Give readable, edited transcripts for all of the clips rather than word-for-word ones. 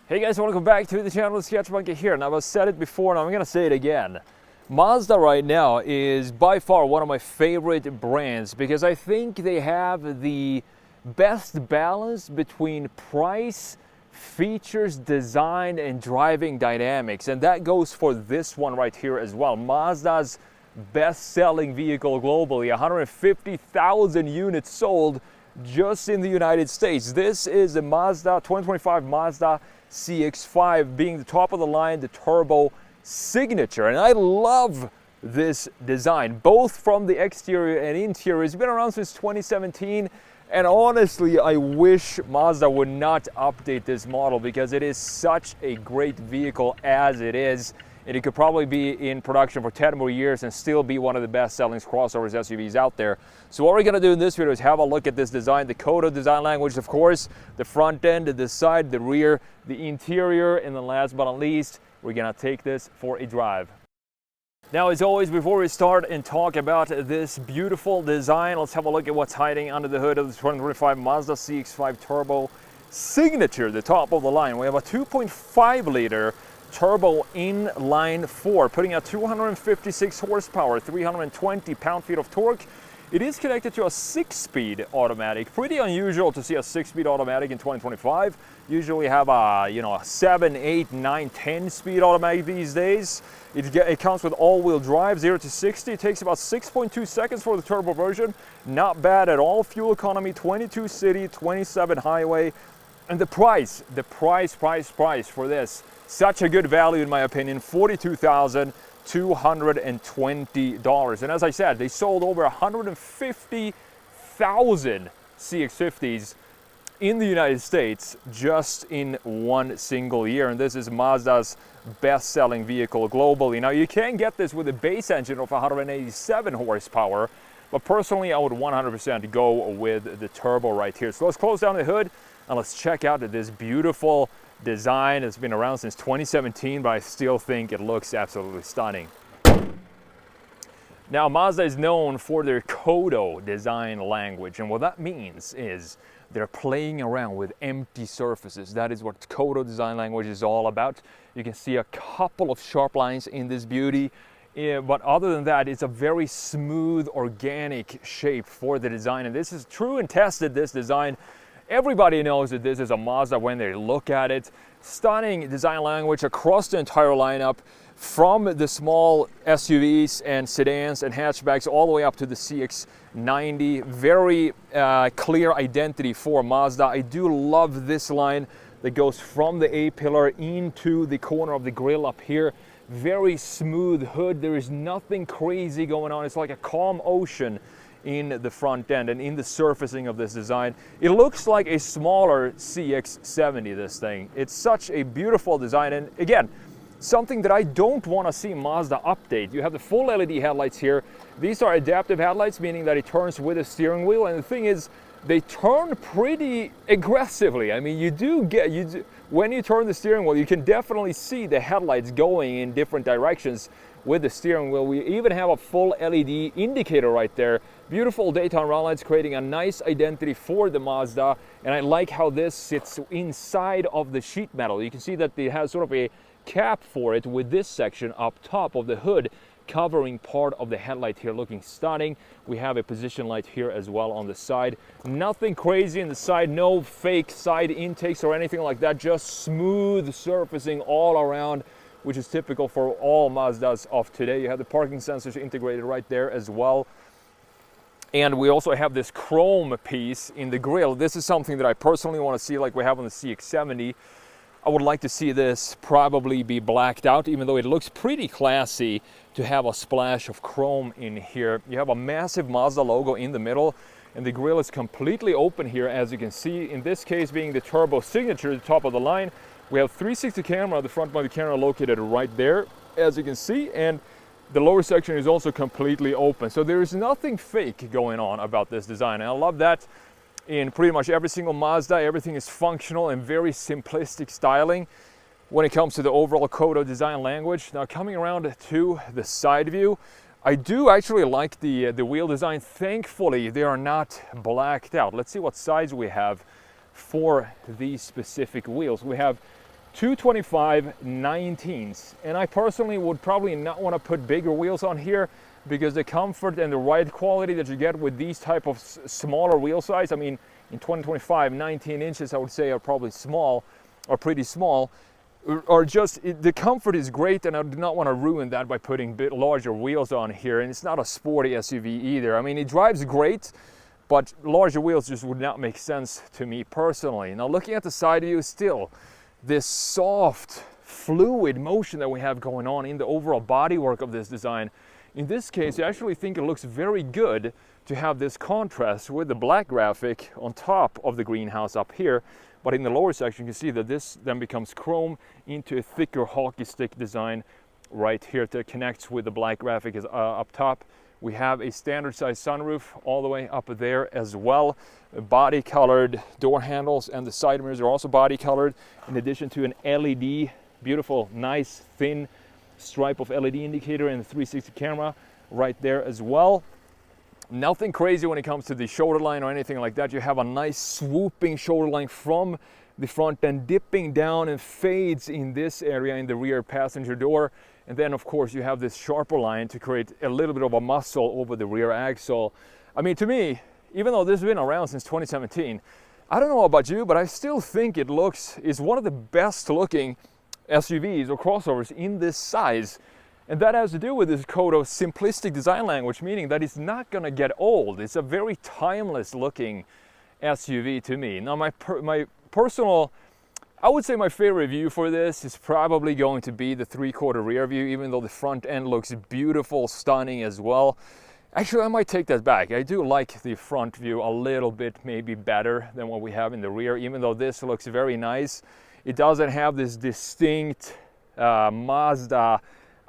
Hey guys, welcome back to the channel. TheSketchMonkey here, and I've said it before and I'm gonna say it again. Mazda right now is by far one of my favorite brands because I think they have the best balance between price, features, design, and driving dynamics. And that goes for this one right here as well. Mazda's best-selling vehicle globally, 150,000 units sold just in the United States. This is a Mazda 2025 Mazda CX-5, being the top of the line, the turbo signature. And I love this design, both from the exterior and interior. It's been around since 2017. And honestly, I wish Mazda would not update this model because it is such a great vehicle as it is. And it could probably be in production for 10 more years and still be one of the best-selling crossovers SUVs out there. So what we're going to do in this video is have a look at this design, the Kodo design language, of course, the front end, the side, the rear, the interior, and then last but not least, we're going to take this for a drive. Now, as always, before we start and talk about this beautiful design, let's have a look at what's hiding under the hood of the 2025 Mazda CX-5 Turbo Signature, the top of the line. We have a 2.5-liter turbo inline 4, putting out 256 horsepower, 320 pound-feet of torque. It is connected to a 6-speed automatic. Pretty unusual to see a 6-speed automatic in 2025. Usually have a, a 7, 8, 9, 10-speed automatic these days. It comes with all-wheel drive, 0 to 60. It takes about 6.2 seconds for the turbo version. Not bad at all. Fuel economy, 22 city, 27 highway. And the price for this, such a good value in my opinion, $42,220. And as I said, they sold over 150,000 CX-50s in the United States just in one single year. And this is Mazda's best-selling vehicle globally. Now, you can get this with a base engine of 187 horsepower, but personally, I would 100% go with the turbo right here. So let's close down the hood and let's check out this beautiful design. It's been around since 2017, but I still think it looks absolutely stunning. Now, Mazda is known for their Kodo design language, and what that means is they're playing around with empty surfaces. That is what Kodo design language is all about. You can see a couple of sharp lines in this beauty, but other than that, it's a very smooth, organic shape for the design, and this is true and tested, this design. Everybody knows that this is a Mazda when they look at it. Stunning design language across the entire lineup, from the small SUVs and sedans and hatchbacks all the way up to the CX-90. Very clear identity for Mazda. I do love this line that goes from the A-pillar into the corner of the grille up here. Very smooth hood. There is nothing crazy going on. It's like a calm ocean in the front end and in the surfacing of this design. It looks like a smaller CX-70, this thing. It's such a beautiful design, and again, something that I don't want to see Mazda update. You have the full LED headlights here. These are adaptive headlights, meaning that it turns with the steering wheel, and the thing is, they turn pretty aggressively. I mean, when you turn the steering wheel, you can definitely see the headlights going in different directions with the steering wheel. We even have a full LED indicator right there. Beautiful daytime run lights, creating a nice identity for the Mazda. And I like how this sits inside of the sheet metal. You can see that it has sort of a cap for it with this section up top of the hood, covering part of the headlight here, looking stunning. We have a position light here as well on the side. Nothing crazy in the side, no fake side intakes or anything like that, just smooth surfacing all around, which is typical for all Mazdas of today. You have the parking sensors integrated right there as well. And we also have this chrome piece in the grille. This is something that I personally want to see like we have on the CX-70. I would like to see this probably be blacked out, even though it looks pretty classy to have a splash of chrome in here. You have a massive Mazda logo in the middle, and the grille is completely open here, as you can see. In this case, being the turbo signature, the top of the line. We have 360 camera, the front body camera located right there, as you can see, and the lower section is also completely open. So there is nothing fake going on about this design, and I love that. In pretty much every single Mazda, everything is functional and very simplistic styling when it comes to the overall Kodo design language. Now, coming around to the side view, I do actually like the wheel design. Thankfully, they are not blacked out. Let's see what size we have for these specific wheels. We have 225/19s, and I personally would probably not want to put bigger wheels on here because the comfort and the ride quality that you get with these type of smaller wheel size, I mean, in 2025, 19 inches I would say are probably small, or pretty small, or just the comfort is great, and I do not want to ruin that by putting a bit larger wheels on here. And it's not a sporty SUV either. I mean, it drives great, but larger wheels just would not make sense to me personally. Now looking at the side view, still this soft, fluid motion that we have going on in the overall bodywork of this design. In this case, I actually think it looks very good to have this contrast with the black graphic on top of the greenhouse up here. But in the lower section, you can see that this then becomes chrome into a thicker hockey stick design right here that connects with the black graphic is up top. We have a standard size sunroof all the way up there as well. Body colored door handles, and the side mirrors are also body colored, in addition to an LED, beautiful, nice, thin stripe of LED indicator and the 360 camera right there as well. Nothing crazy when it comes to the shoulder line or anything like that. You have a nice swooping shoulder line from the front, then dipping down and fades in this area in the rear passenger door. And then of course you have this sharper line to create a little bit of a muscle over the rear axle. I mean, to me, even though this has been around since 2017, I don't know about you, but I still think it's one of the best looking SUVs or crossovers in this size. And that has to do with this code of simplistic design language, meaning that it's not gonna get old. It's a very timeless looking SUV to me. Now my personal, I would say my favorite view for this is probably going to be the 3/4 rear view, even though the front end looks beautiful, stunning as well. Actually, I might take that back. I do like the front view a little bit maybe better than what we have in the rear, even though this looks very nice. It doesn't have this distinct Mazda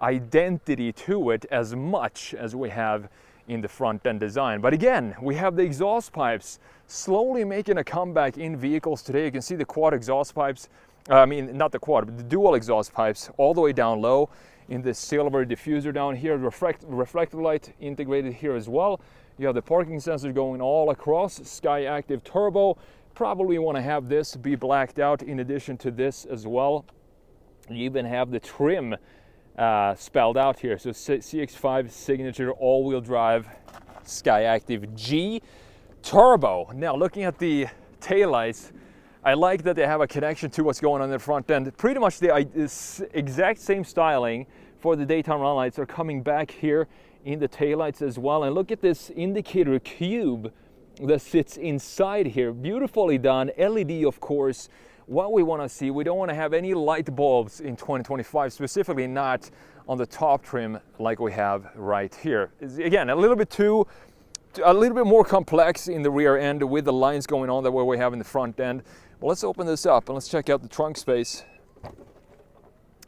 identity to it as much as we have in the front end design. But again, we have the exhaust pipes slowly making a comeback in vehicles today. You can see the quad exhaust pipes, I mean not the quad, but the dual exhaust pipes all the way down low in this silver diffuser down here, reflective light integrated here as well. You have the parking sensor going all across, Sky Active Turbo. Probably want to have this be blacked out in addition to this as well. You even have the trim spelled out here. So CX-5 signature all-wheel drive Sky Active G Turbo. Now looking at the taillights, I like that they have a connection to what's going on in the front end. Pretty much the exact same styling for the daytime run lights are coming back here in the taillights as well. And look at this indicator cube that sits inside here. Beautifully done. LED, of course, what we want to see. We don't want to have any light bulbs in 2025, specifically not on the top trim like we have right here. Again, a little bit more complex in the rear end with the lines going on that way we have in the front end. Well, let's open this up and let's check out the trunk space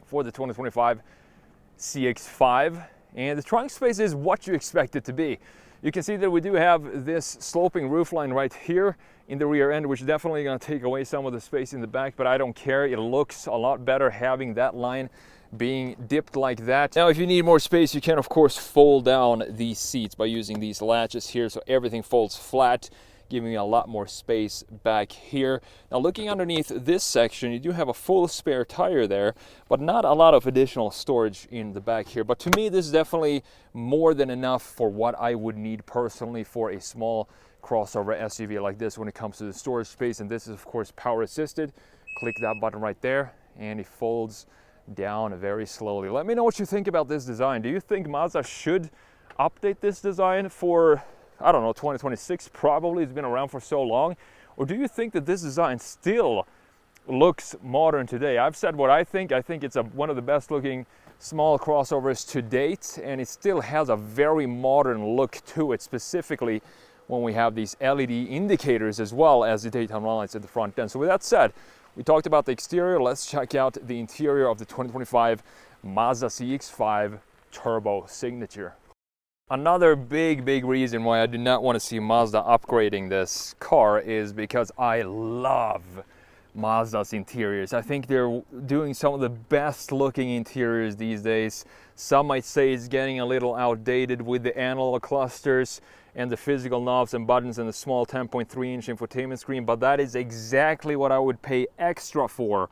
for the 2025 CX-5. And the trunk space is what you expect it to be. You can see that we do have this sloping roofline right here in the rear end, which is definitely going to take away some of the space in the back, but I don't care. It looks a lot better having that line being dipped like that. Now, if you need more space, you can of course fold down these seats by using these latches here, so everything folds flat, giving you a lot more space back here. Now looking underneath this section, you do have a full spare tire there, but not a lot of additional storage in the back here. But to me, this is definitely more than enough for what I would need personally for a small crossover SUV like this when it comes to the storage space. And this is of course power assisted. Click that button right there and it folds down very slowly. Let me know what you think about this design. Do you think Mazda should update this design for, I don't know, 2026? Probably, it's been around for so long. Or do you think that this design still looks modern today? I've said what I think. I think it's one of the best looking small crossovers to date, and it still has a very modern look to it, specifically when we have these LED indicators as well as the daytime run lights at the front end. So with that said, we talked about the exterior. Let's check out the interior of the 2025 Mazda CX-5 Turbo Signature. Another big reason why I do not want to see Mazda upgrading this car is because I love Mazda's interiors. I think they're doing some of the best looking interiors these days. Some might say it's getting a little outdated with the analog clusters and the physical knobs and buttons and the small 10.3-inch infotainment screen, but that is exactly what I would pay extra for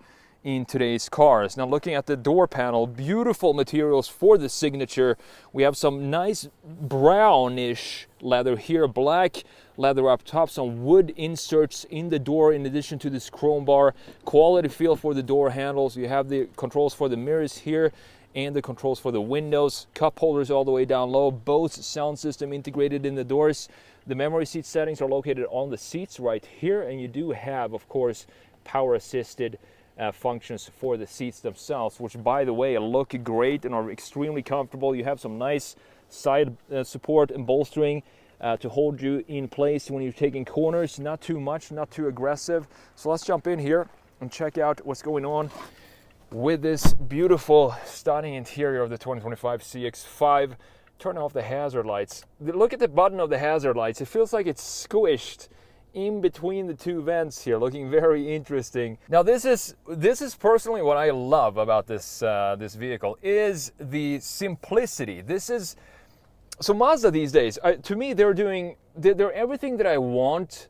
in today's cars. Now looking at the door panel, beautiful materials for the signature. We have some nice brownish leather here, black leather up top, some wood inserts in the door in addition to this chrome bar. Quality feel for the door handles. You have the controls for the mirrors here and the controls for the windows, cup holders all the way down low, Bose sound system integrated in the doors. The memory seat settings are located on the seats right here, and you do have, of course, power assisted functions for the seats themselves, which by the way look great and are extremely comfortable. You have some nice side support and bolstering to hold you in place when you're taking corners. Not too much, not too aggressive. So let's jump in here and check out what's going on with this beautiful, stunning interior of the 2025 CX-5. Turn off the hazard lights. Look at the button of the hazard lights. It feels like it's squished in between the two vents here, looking very interesting. Now this is personally what I love about this this vehicle, is the simplicity. So Mazda these days, to me, they're everything that I want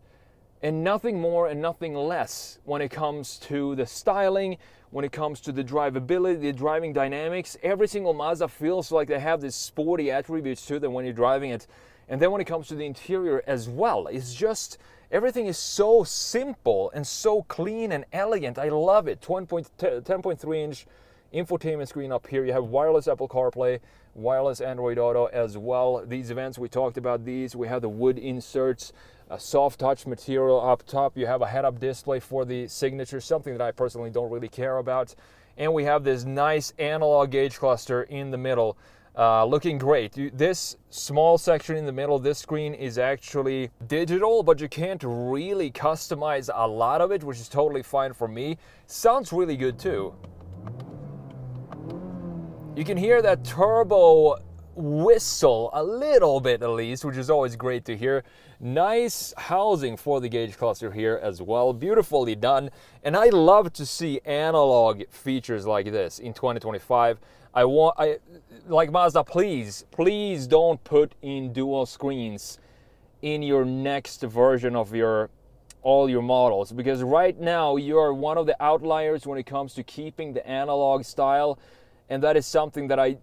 and nothing more and nothing less when it comes to the styling, when it comes to the drivability, the driving dynamics. Every single Mazda feels like they have these sporty attributes to them when you're driving it. And then when it comes to the interior as well, it's just, everything is so simple and so clean and elegant. I love it. 10.3-inch infotainment screen up here. You have wireless Apple CarPlay, wireless Android Auto as well. These events, we talked about these. We have the wood inserts, a soft touch material up top. You have a head-up display for the signature, something that I personally don't really care about. And we have this nice analog gauge cluster in the middle. Looking great. This small section in the middle, this screen is actually digital, but you can't really customize a lot of it, which is totally fine for me. Sounds really good too. You can hear that turbo whistle a little bit at least, which is always great to hear. Nice housing for the gauge cluster here as well. Beautifully done. And I love to see analog features like this in 2025. Like Mazda, please don't put in dual screens in your next version of all your models, because right now you are one of the outliers when it comes to keeping the analog style, and that is something that I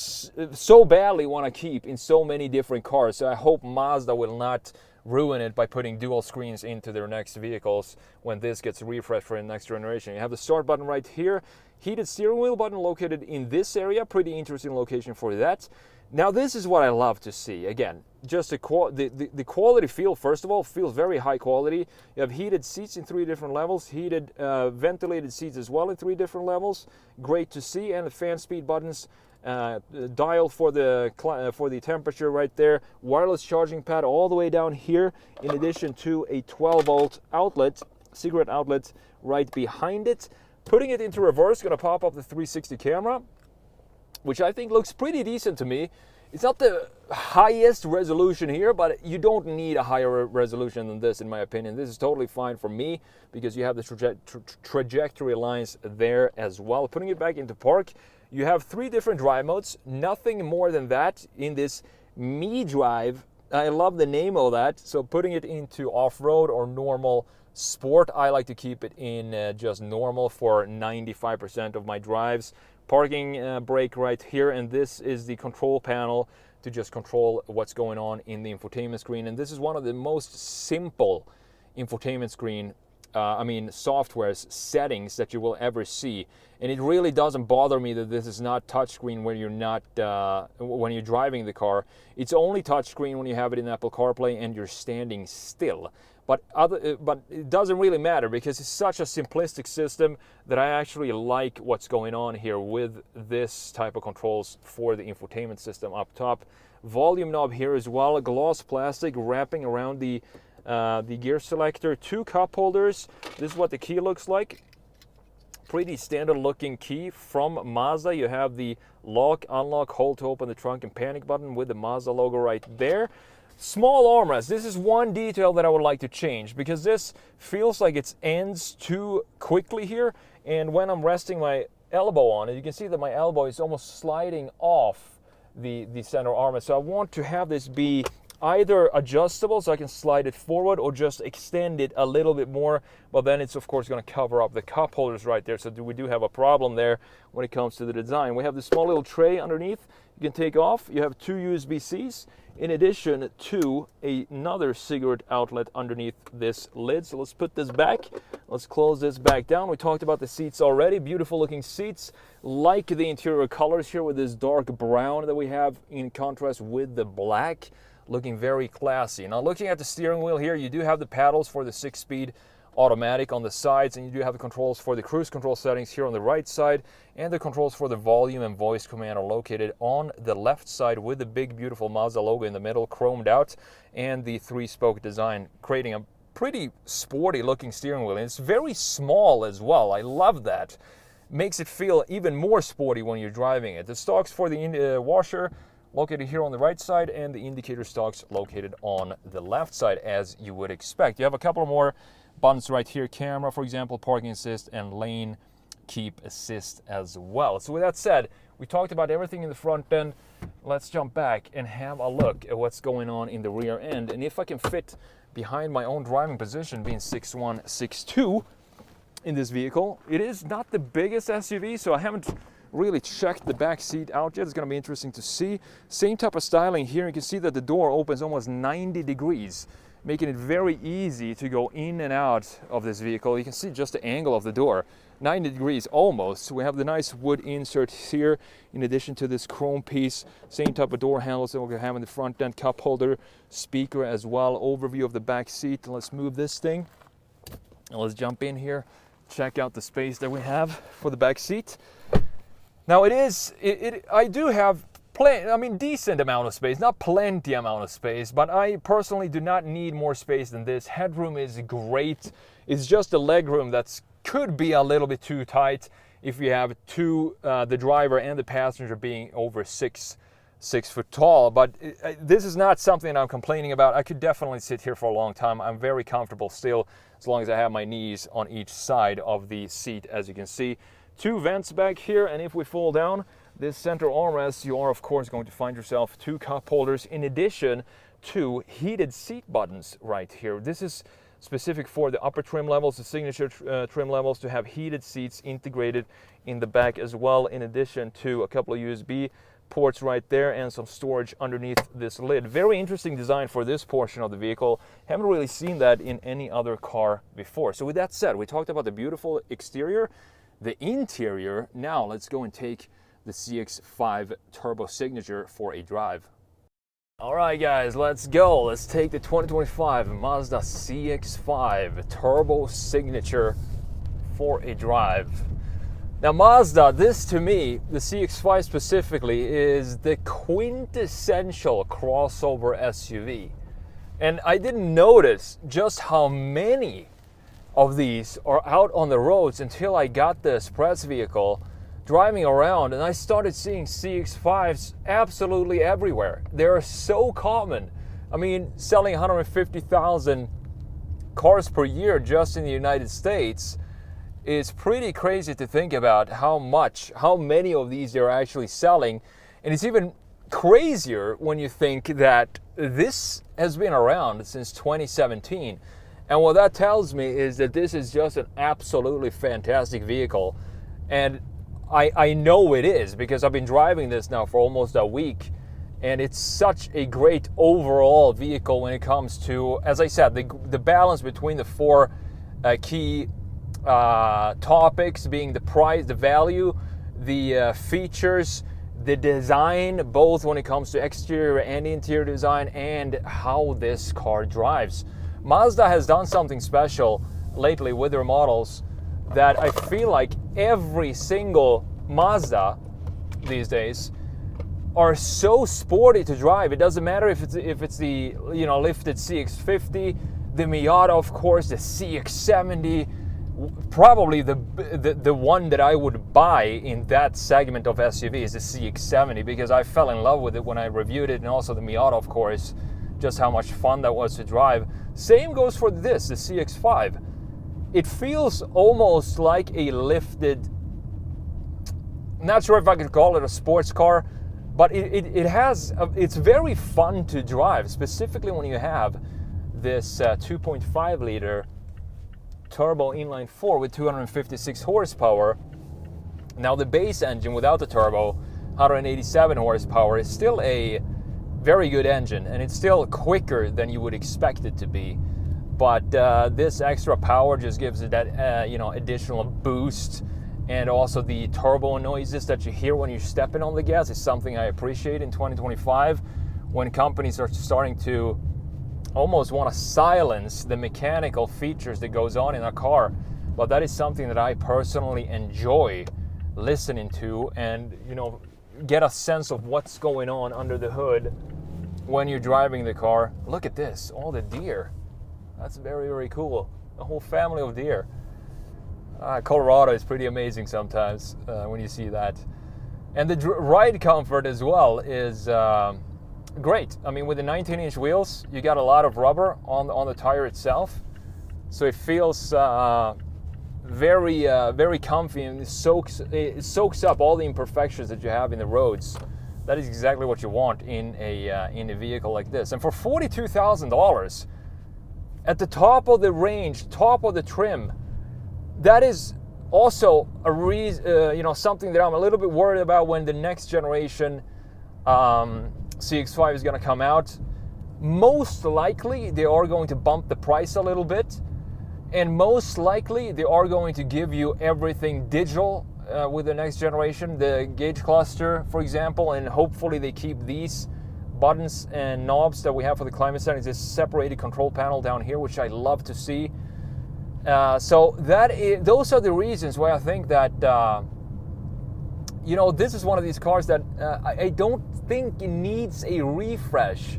so badly want to keep in so many different cars. So I hope Mazda will not ruin it by putting dual screens into their next vehicles when this gets refreshed for the next generation. You have the start button right here, heated steering wheel button located in this area. Pretty interesting location for that. Now this is what I love to see. Again, just the quality feel, first of all, feels very high quality. You have heated seats in 3 different levels, heated ventilated seats as well in 3 different levels. Great to see. And the fan speed buttons, dial for the temperature right there, wireless charging pad all the way down here, in addition to a 12-volt outlet, cigarette outlet right behind it. Putting it into reverse, going to pop up the 360 camera, which I think looks pretty decent to me. It's not the highest resolution here, but you don't need a higher resolution than this, in my opinion. This is totally fine for me because you have the trajectory lines there as well. Putting it back into park, you have 3 different drive modes, nothing more than that in this Me Drive. I love the name of that. So putting it into off-road or normal sport, I like to keep it in just normal for 95% of my drives. Parking brake right here, and this is the control panel to just control what's going on in the infotainment screen. And this is one of the most simple infotainment screen software's settings that you will ever see. And it really doesn't bother me that this is not touchscreen when you're not when you're driving the car. It's only touchscreen when you have it in Apple CarPlay and you're standing still. But it doesn't really matter because it's such a simplistic system that I actually like what's going on here with this type of controls for the infotainment system up top. Volume knob here as well, gloss plastic wrapping around the gear selector. 2 cup holders. This is what the key looks like. Pretty standard looking key from Mazda. You have the lock, unlock, hold to open the trunk, and panic button with the Mazda logo right there. Small armrest. This is one detail that I would like to change because this feels like it ends too quickly here, and when I'm resting my elbow on it, you can see that my elbow is almost sliding off the center armrest. So I want to have this be either adjustable, so I can slide it forward, or just extend it a little bit more, but then it's of course going to cover up the cup holders right there, so we do have a problem there when it comes to the design. We have this small little tray underneath you can take off. You have 2 USB-Cs in addition to another cigarette outlet underneath this lid. So let's put this back. Let's close this back down. We talked about the seats already. Beautiful looking seats. Like the interior colors here with this dark brown that we have in contrast with the black. Looking very classy. Now looking at the steering wheel here, you do have the paddles for the 6-speed automatic on the sides, and you do have the controls for the cruise control settings here on the right side, and the controls for the volume and voice command are located on the left side with the big beautiful Mazda logo in the middle chromed out, and the 3-spoke design creating a pretty sporty looking steering wheel. And it's very small as well. I love that. Makes it feel even more sporty when you're driving it. The stalks for the washer located here on the right side, and the indicator stalks located on the left side, as you would expect. You have a couple more buttons right here, camera for example, parking assist, and lane keep assist as well. So with that said, we talked about everything in the front end. Let's jump back and have a look at what's going on in the rear end, and if I can fit behind my own driving position, being 6'1", 6'2", in this vehicle. It is not the biggest SUV, so I haven't really checked the back seat out yet. It's going to be interesting to see. Same type of styling here. You can see that the door opens almost 90 degrees, making it very easy to go in and out of this vehicle. You can see just the angle of the door, 90 degrees almost. We have the nice wood insert here in addition to this chrome piece. Same type of door handles that we're going to have in the front end, cup holder, speaker as well. Overview of the back seat. Let's move this thing and let's jump in here, check out the space that we have for the back seat. Now I do have decent amount of space, not plenty amount of space, but I personally do not need more space than this. Headroom is great. It's just the leg room that could be a little bit too tight if you have the driver and the passenger being over 6 foot tall. But this is not something I'm complaining about. I could definitely sit here for a long time. I'm very comfortable still, as long as I have my knees on each side of the seat, as you can see. 2 vents back here, and if we fall down this center armrest, you are of course going to find yourself 2 cup holders in addition to heated seat buttons right here. This is specific for the upper trim levels, the signature trim levels, to have heated seats integrated in the back as well, in addition to a couple of USB ports right there and some storage underneath this lid. Very interesting design for this portion of the vehicle. Haven't really seen that in any other car before. So with that said, we talked about the beautiful exterior. The interior, now let's go and take the CX-5 Turbo Signature for a drive. All right guys, let's go. Let's take the 2025 Mazda CX-5 Turbo Signature for a drive. Now Mazda, this to me, the CX-5 specifically, is the quintessential crossover SUV. And I didn't notice just how many of these are out on the roads until I got this press vehicle driving around, and I started seeing CX-5s absolutely everywhere. They're so common. I mean, selling 150,000 cars per year just in the United States is pretty crazy to think about how many of these they're actually selling. And it's even crazier when you think that this has been around since 2017. And what that tells me is that this is just an absolutely fantastic vehicle. And I know it is, because I've been driving this now for almost a week, and it's such a great overall vehicle when it comes to, as I said, the balance between the 4 key topics, being the price, the value, the features, the design, both when it comes to exterior and interior design, and how this car drives. Mazda has done something special lately with their models that I feel like every single Mazda these days are so sporty to drive. It doesn't matter if it's the lifted CX-50, the Miata, of course, the CX-70. Probably the one that I would buy in that segment of SUV is the CX-70, because I fell in love with it when I reviewed it, and also the Miata, of course, just how much fun that was to drive. Same goes for this, the CX-5. It feels almost like a lifted, not sure if I could call it a sports car, But it's very fun to drive, specifically when you have this 2.5 liter turbo inline 4 with 256 horsepower. Now the base engine without the turbo, 187 horsepower, is still a very good engine, and it's still quicker than you would expect it to be. But this extra power just gives it that additional boost, and also the turbo noises that you hear when you're stepping on the gas is something I appreciate in 2025, when companies are starting to almost want to silence the mechanical features that goes on in a car. But that is something that I personally enjoy listening to, and get a sense of what's going on under the hood when you're driving the car. Look at this, all the deer. That's very, very cool. A whole family of deer. Colorado is pretty amazing sometimes when you see that. And the ride comfort as well is great. I mean, with the 19-inch wheels, you got a lot of rubber on the tire itself, so it feels very comfy, and it soaks up all the imperfections that you have in the roads. That is exactly what you want in a vehicle like this. And for $42,000, at the top of the range, top of the trim, that is also a reason, something that I'm a little bit worried about when the next generation CX-5 is going to come out. Most likely, they are going to bump the price a little bit, and most likely they are going to give you everything digital with the next generation, the gauge cluster, for example, and hopefully they keep these buttons and knobs that we have for the climate settings, this separated control panel down here, which I love to see. So those are the reasons why I think that this is one of these cars that I don't think it needs a refresh,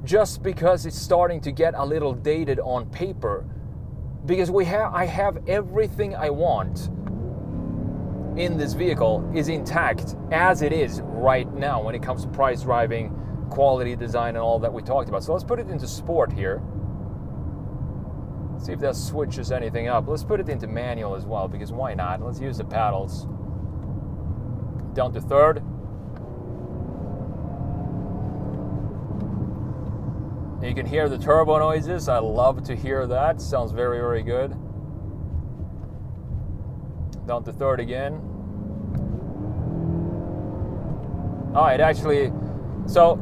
just because it's starting to get a little dated on paper. Because I have everything I want in this vehicle is intact as it is right now when it comes to price, driving, quality, design, and all that we talked about. So let's put it into sport here. See if that switches anything up. Let's put it into manual as well, because why not? Let's use the paddles. Down to third. You can hear the turbo noises. I love to hear that. Sounds very, very good. Down to third again. Oh, it actually, so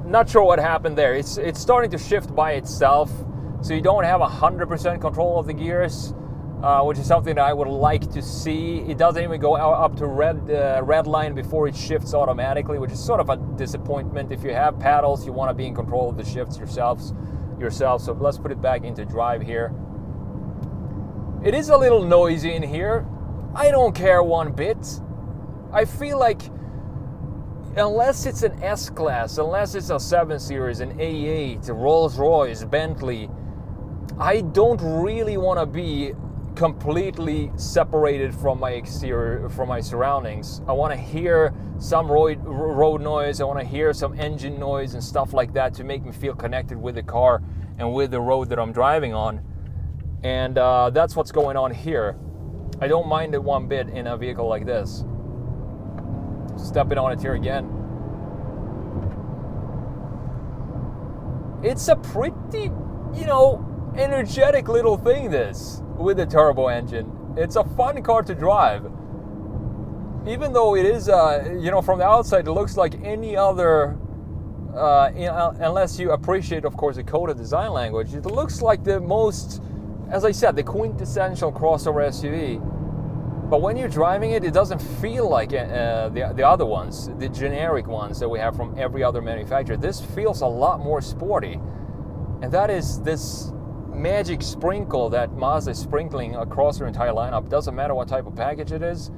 not sure what happened there. It's starting to shift by itself, so you don't have 100% control of the gears, which is something that I would like to see. It doesn't even go up to red line before it shifts automatically, which is sort of a disappointment. If you have paddles, you want to be in control of the shifts yourself. So let's put it back into drive here. It is a little noisy in here. I don't care one bit. I feel like unless it's an S-Class, unless it's a 7 Series, an A8, a Rolls-Royce, Bentley, I don't really want to be completely separated from my exterior, from my surroundings. I want to hear some road noise. I want to hear some engine noise and stuff like that to make me feel connected with the car and with the road that I'm driving on. And that's what's going on here. I don't mind it one bit in a vehicle like this. Stepping on it here again. It's a pretty, energetic little thing, this, with the turbo engine. It's a fun car to drive. Even though it is, from the outside, it looks like any other, unless you appreciate, of course, the Coda design language, it looks like the most, as I said, the quintessential crossover SUV. But when you're driving it, it doesn't feel like the other ones, the generic ones that we have from every other manufacturer. This feels a lot more sporty. And that is this magic sprinkle that Mazda is sprinkling across their entire lineup. Doesn't matter what type of package it is.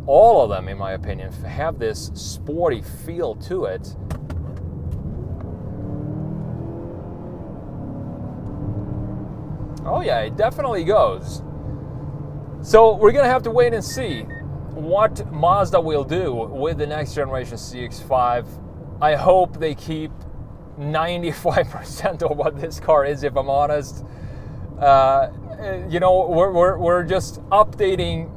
All of them, in my opinion, have this sporty feel to it. Oh yeah, it definitely goes. So we're gonna have to wait and see what Mazda will do with the next generation CX-5. I hope they keep 95% of what this car is, if I'm honest. We're just updating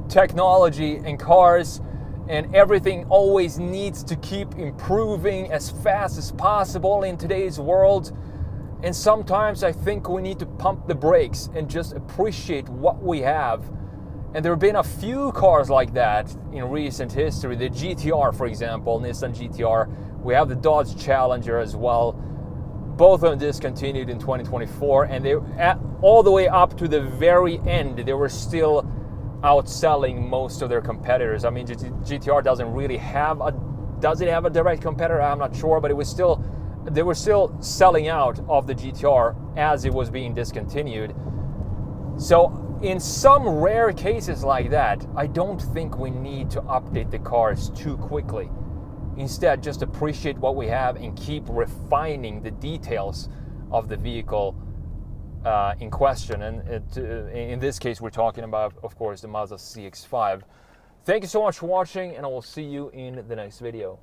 technology in cars, and everything always needs to keep improving as fast as possible in today's world. And sometimes I think we need to pump the brakes and just appreciate what we have. And there have been a few cars like that in recent history. The GTR, for example, Nissan GTR. We have the Dodge Challenger as well. Both of them discontinued in 2024, and they all the way up to the very end, they were still outselling most of their competitors. I mean, GTR doesn't really have a, does it have a direct competitor? I'm not sure, but it was still, they were still selling out of the GTR as it was being discontinued. So in some rare cases like that, I don't think we need to update the cars too quickly. Instead, just appreciate what we have and keep refining the details of the vehicle in question. And in this case, we're talking about, of course, the Mazda CX-5. Thank you so much for watching, and I will see you in the next video.